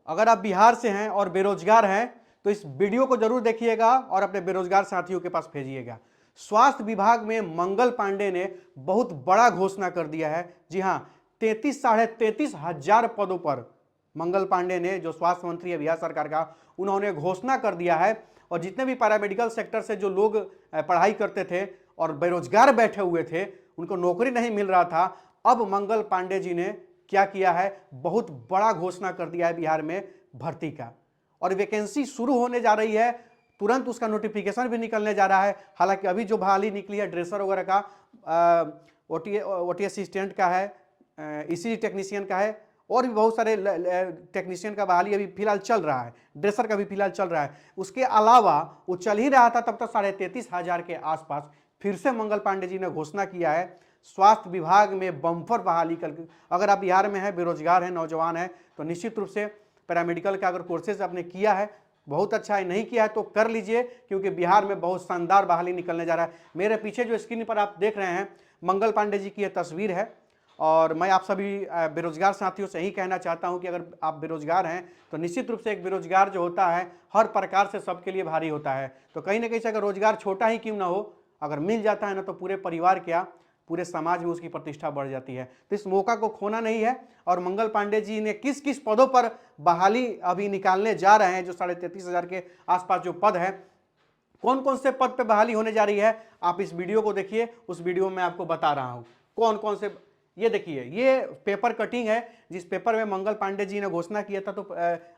अगर आप बिहार से हैं और बेरोजगार हैं तो इस वीडियो को जरूर देखिएगा और अपने बेरोजगार साथियों के पास भेजिएगा। स्वास्थ्य विभाग में मंगल पांडे ने बहुत बड़ा घोषणा कर दिया है। जी हां, 33,33,500 पदों पर मंगल पांडे ने, जो स्वास्थ्य मंत्री है बिहार सरकार का, उन्होंने घोषणा कर दिया है। और जितने भी पैरामेडिकल सेक्टर से जो लोग पढ़ाई करते थे और बेरोजगार बैठे हुए थे, उनको नौकरी नहीं मिल रहा था, अब मंगल पांडे जी ने क्या किया है, बहुत बड़ा घोषणा कर दिया है बिहार में भर्ती का। और वैकेंसी शुरू होने जा रही है, तुरंत उसका नोटिफिकेशन भी निकलने जा रहा है। हालांकि अभी जो बहाली निकली है ड्रेसर वगैरह का, ओटी असिस्टेंट का है, ईसीजी टेक्नीशियन का है, और भी बहुत सारे टेक्नीशियन का बहाली अभी फिलहाल चल रहा है, ड्रेसर का भी फिलहाल चल रहा है। उसके अलावा वो चल ही रहा था तब तक 33,500 के आसपास फिर से मंगल पांडे जी ने घोषणा किया है स्वास्थ्य विभाग में बम्पर बहाली कर। अगर आप बिहार में हैं, बेरोजगार हैं, नौजवान हैं, तो निश्चित रूप से पैरामेडिकल का अगर कोर्सेज आपने किया है बहुत अच्छा है, नहीं किया है तो कर लीजिए, क्योंकि बिहार में बहुत शानदार बहाली निकलने जा रहा है। मेरे पीछे जो स्क्रीन पर आप देख रहे हैं मंगल पांडे जी की यह तस्वीर है। और मैं आप सभी बेरोजगार साथियों से यही कहना चाहता हूं कि अगर आप बेरोजगार हैं तो निश्चित रूप से एक बेरोजगार जो होता है हर प्रकार से सबके लिए भारी होता है। तो कहीं ना कहीं से अगर रोजगार छोटा ही क्यों ना हो, अगर मिल जाता है ना, तो पूरे परिवार क्या, पूरे समाज में उसकी प्रतिष्ठा बढ़ जाती है। तो इस मौका को खोना नहीं है। और मंगल पांडे जी ने किस किस पदों पर बहाली अभी निकालने जा रहे हैं, जो 33,500 के आसपास जो पद है, कौन कौन से पद पे बहाली होने जा रही है, आप इस वीडियो को देखिए। उस वीडियो में आपको बता रहा हूं कौन कौन से। ये देखिए, ये पेपर कटिंग है जिस पेपर में मंगल पांडे जी ने घोषणा किया था। तो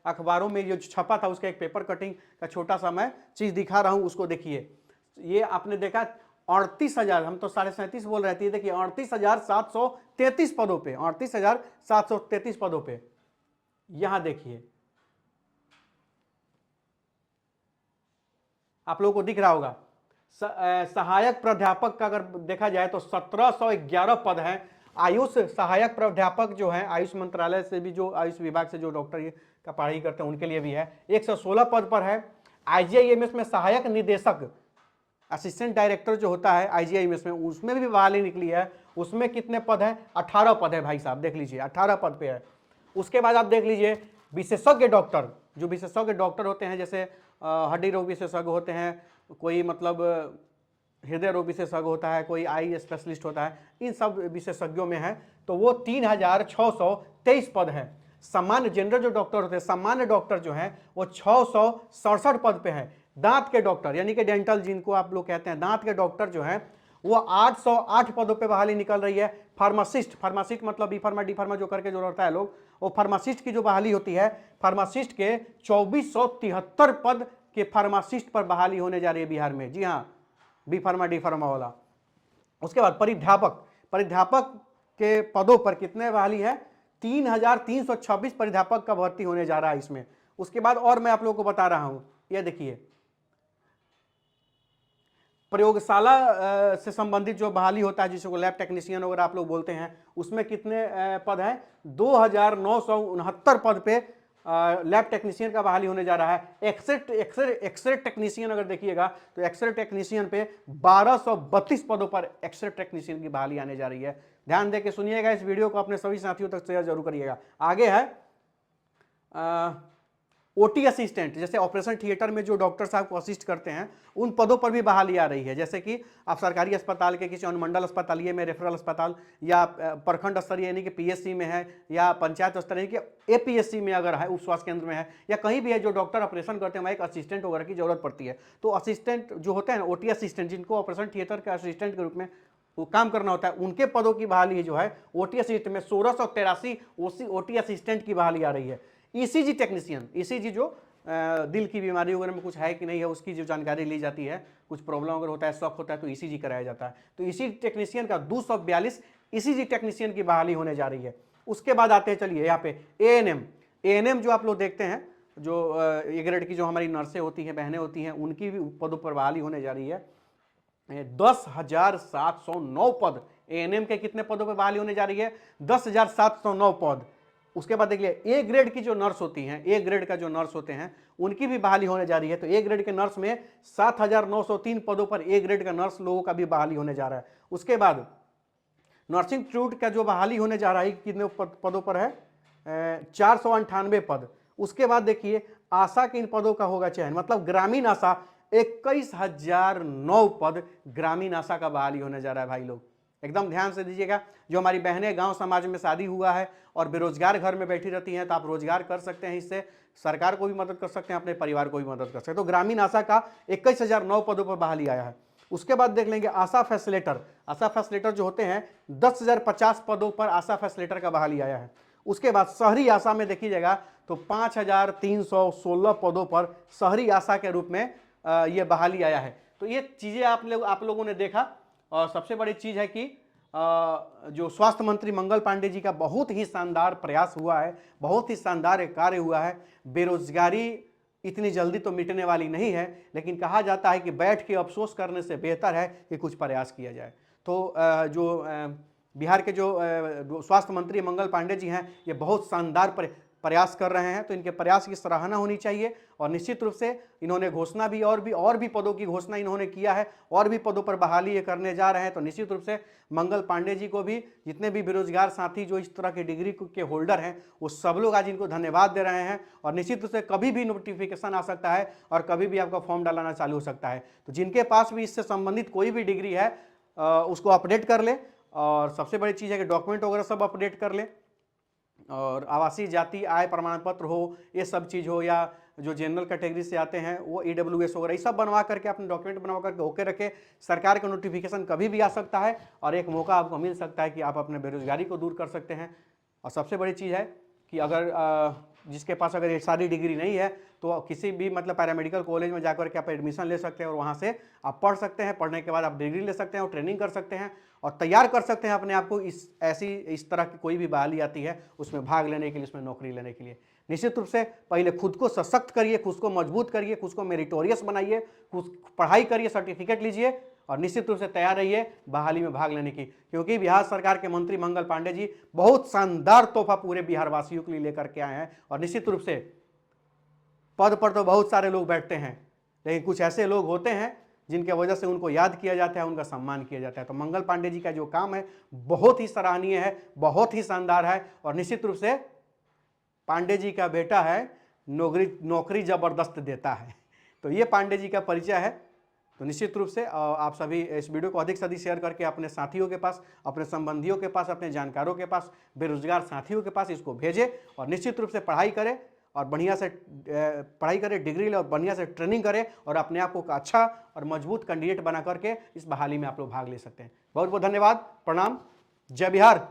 अखबारों में जो छपा था उसका एक पेपर कटिंग का छोटा सा मैं चीज दिखा रहा हूं, उसको देखिए। ये आपने देखा 38,000, हम तो 37.5 बोल रहे थे, देखिए 38,733 पदों पे, 38,733 पदों पे। यहां देखिए, आप लोगों को दिख रहा होगा। सहायक प्राध्यापक का अगर देखा जाए तो 1711 पद हैं। आयुष सहायक प्राध्यापक जो है, आयुष मंत्रालय से भी, जो आयुष विभाग से जो डॉक्टर ये का पढ़ाई करते हैं उनके लिए भी है, 116 पद पर है। आईजीआईएमएस में सहायक निदेशक, असिस्टेंट डायरेक्टर जो होता है आईजीआईएमएस में, उसमें भी बहाली निकली है। उसमें कितने पद है? 18 पद है भाई साहब, देख लीजिए 18 पद पे है। उसके बाद आप देख लीजिए विशेषज्ञ डॉक्टर, जो विशेषज्ञ डॉक्टर होते हैं, जैसे हड्डी रोग विशेषज्ञ होते हैं, कोई मतलब हृदय रोग विशेषज्ञ होता है, कोई आई स्पेशलिस्ट होता है, इन सब विशेषज्ञों में है। तो वो 3,623 पद है। सामान्य जनरल जो डॉक्टर होते हैं, सामान्य डॉक्टर जो है वो 667 पद पे है। दांत के डॉक्टर यानी कि डेंटल जिनको आप लोग कहते हैं, दांत के डॉक्टर जो है वो 808 पदों पे बहाली निकल रही है। फार्मासिस्ट, फार्मासिस्ट मतलब बी फार्मा डी फार्मा जो करके जो रहता है लोग, वो फार्मासिस्ट की जो बहाली होती है, फार्मासिस्ट के 2473 पद के फार्मासिस्ट पर बहाली होने जा रही है बिहार में। जी हाँ, बी फार्मा डी फार्मा वाला। उसके बाद परिध्यापक, परिध्यापक के पदों पर कितने बहाली है? 3,326 परिध्यापक का भर्ती होने जा रहा है इसमें। उसके बाद और मैं आप लोगों को बता रहा हूं, ये देखिए प्रयोगशाला से संबंधित जो बहाली होता है, जिसको लैब टेक्नीशियन वगैरह आप लोग बोलते हैं, उसमें कितने पद हैं? 2,969 पद पे लैब टेक्नीशियन का बहाली होने जा रहा है। एक्सरे टेक्नीशियन अगर देखिएगा तो एक्सरे टेक्नीशियन पे 1232 पदों पर एक्सरे टेक्नीशियन की बहाली आने जा रही है। ध्यान देके सुनिएगा इस वीडियो को, अपने सभी साथियों तक शेयर जरूर करिएगा। आगे है ओटी असिस्टेंट, जैसे ऑपरेशन थिएटर में जो डॉक्टर साहब को असिस्ट करते हैं, उन पदों पर भी बहाली आ रही है। जैसे कि आप सरकारी अस्पताल के किसी अनुमंडल अस्पताल में, रेफरल अस्पताल, या प्रखंड स्तरीय यानी कि पीएससी में है, या पंचायत स्तर यानी कि एपीएससी में अगर है, उप स्वास्थ्य केंद्र में है, या कहीं भी है जो डॉक्टर ऑपरेशन करते हैं, वहाँ एक असिस्टेंट वगैरह की जरूरत पड़ती है। तो असिस्टेंट जो होते हैं ना, ओटी असिस्टेंट, जिनको ऑपरेशन थिएटर के असिस्टेंट के रूप में वो काम करना होता है, उनके पदों की बहाली जो है ओटी असिस्टेंट में 1683 ओटी असिस्टेंट की बहाली आ रही है। ईसीजी टेक्नीशियन, ईसीजी जो दिल की बीमारी वगैरह में कुछ है कि नहीं है उसकी जो जानकारी ली जाती है, कुछ प्रॉब्लम अगर होता है, शॉक होता है, तो ईसीजी कराया जाता है। तो ईसीजी टेक्नीशियन का 242 ईसीजी टेक्नीशियन की बहाली होने जा रही है। उसके बाद आते हैं, चलिए यहाँ पे एएनएम, एएनएम जो आप लोग देखते हैं, जो ए ग्रेड की जो हमारी नर्सें होती हैं, बहनें होती हैं, उनकी भी पदों पर बहाली होने जा रही है। 10,709 पद एएनएम के कितने पदों पर बहाली होने जा रही है? 10,709 पद। उसके बाद देखिए ए ग्रेड की जो नर्स होती हैं, ए ग्रेड का जो नर्स होते हैं, उनकी भी बहाली होने जा रही है। तो ए ग्रेड के नर्स में 7,903 पदों पर ए ग्रेड का नर्स लोगों का भी बहाली होने जा रहा है। उसके बाद नर्सिंग स्टूडेंट का जो बहाली होने जा रहा है, कितने पदों पर है? 498 पद। उसके बाद देखिए आशा के इन पदों का होगा चयन, मतलब ग्रामीण आशा 21,009 पद ग्रामीण आशा का बहाली होने जा रहा है भाई लोग। एकदम ध्यान से दीजिएगा। जो हमारी बहनें गांव समाज में शादी हुआ है और बेरोजगार घर में बैठी रहती हैं, तो आप रोजगार कर सकते हैं, इससे सरकार को भी मदद कर सकते हैं, अपने परिवार को भी मदद कर सकते हैं। तो ग्रामीण आशा का 21,009 पदों पर बहाली आया है। उसके बाद देख लेंगे आशा फैसिलेटर। आशा फैसिलेटर जो होते हैं 10,050 पदों पर आशा फैसिलेटर का बहाली आया है। उसके बाद शहरी आशा में देखिएगा तो 5,316 पदों पर शहरी आशा के रूप में ये बहाली आया है। तो ये चीज़ें आप लोगों ने देखा। और सबसे बड़ी चीज़ है कि जो स्वास्थ्य मंत्री मंगल पांडे जी का बहुत ही शानदार प्रयास हुआ है, बहुत ही शानदार एक कार्य हुआ है। बेरोजगारी इतनी जल्दी तो मिटने वाली नहीं है, लेकिन कहा जाता है कि बैठ के अफसोस करने से बेहतर है कि कुछ प्रयास किया जाए। तो जो बिहार के जो स्वास्थ्य मंत्री मंगल पांडे जी हैं, ये बहुत शानदार प्रयास कर रहे हैं। तो इनके प्रयास की सराहना होनी चाहिए। और निश्चित रूप से इन्होंने घोषणा भी और भी पदों की घोषणा इन्होंने किया है, और भी पदों पर बहाली ये करने जा रहे हैं। तो निश्चित रूप से मंगल पांडे जी को भी, जितने भी बेरोजगार साथी जो इस तरह के डिग्री के होल्डर हैं, वो सब लोग आज इनको धन्यवाद दे रहे हैं। और निश्चित रूप से कभी भी नोटिफिकेशन आ सकता है और कभी भी आपका फॉर्म डालना चालू हो सकता है। तो जिनके पास भी इससे संबंधित कोई भी डिग्री है उसको अपडेट कर ले। और सबसे बड़ी चीज़ है कि डॉक्यूमेंट वगैरह सब अपडेट कर ले। और आवासीय जाति आय प्रमाण पत्र हो, ये सब चीज़ हो, या जो जनरल कैटेगरी से आते हैं वो EWS वगैरह, ये सब बनवा करके अपने डॉक्यूमेंट बनवा करके ओके रखे। सरकार का नोटिफिकेशन कभी भी आ सकता है और एक मौका आपको मिल सकता है कि आप अपने बेरोजगारी को दूर कर सकते हैं। और सबसे बड़ी चीज़ है कि अगर जिसके पास अगर ये सारी डिग्री नहीं है तो किसी भी मतलब पैरामेडिकल कॉलेज में जाकर के आप एडमिशन ले सकते हैं और वहाँ से आप पढ़ सकते हैं। पढ़ने के बाद आप डिग्री ले सकते हैं और ट्रेनिंग कर सकते हैं और तैयार कर सकते हैं अपने आप को इस तरह की कोई भी बहाली आती है उसमें भाग लेने के लिए, उसमें नौकरी लेने के लिए। निश्चित रूप से पहले खुद को सशक्त करिए, खुद को मजबूत करिए, खुद को मेरिटोरियस बनाइए, खुद पढ़ाई करिए, सर्टिफिकेट लीजिए और निश्चित रूप से तैयार रहिए बहाली में भाग लेने की। क्योंकि बिहार सरकार के मंत्री मंगल पांडे जी बहुत शानदार तोहफा पूरे बिहार वासियों के लिए लेकर के आए हैं। और निश्चित रूप से पद पर तो बहुत सारे लोग बैठते हैं, लेकिन कुछ ऐसे लोग होते हैं जिनके वजह से उनको याद किया जाता है, उनका सम्मान किया जाता है। तो मंगल पांडे जी का जो काम है बहुत ही सराहनीय है, बहुत ही शानदार है। और निश्चित रूप से पांडे जी का बेटा है, नौकरी जबरदस्त देता है। तो ये पांडे जी का परिचय है। तो निश्चित रूप से आप सभी इस वीडियो को अधिक से अधिक शेयर करके अपने साथियों के पास, अपने संबंधियों के पास, अपने जानकारों के पास, बेरोजगार साथियों के पास इसको भेजें और निश्चित रूप से पढ़ाई करें और बढ़िया से पढ़ाई करें, डिग्री ले और बढ़िया से ट्रेनिंग करें और अपने आप को अच्छा और मजबूत कैंडिडेट बना करके इस बहाली में आप लोग भाग ले सकते हैं। बहुत बहुत धन्यवाद, प्रणाम, जय बिहार।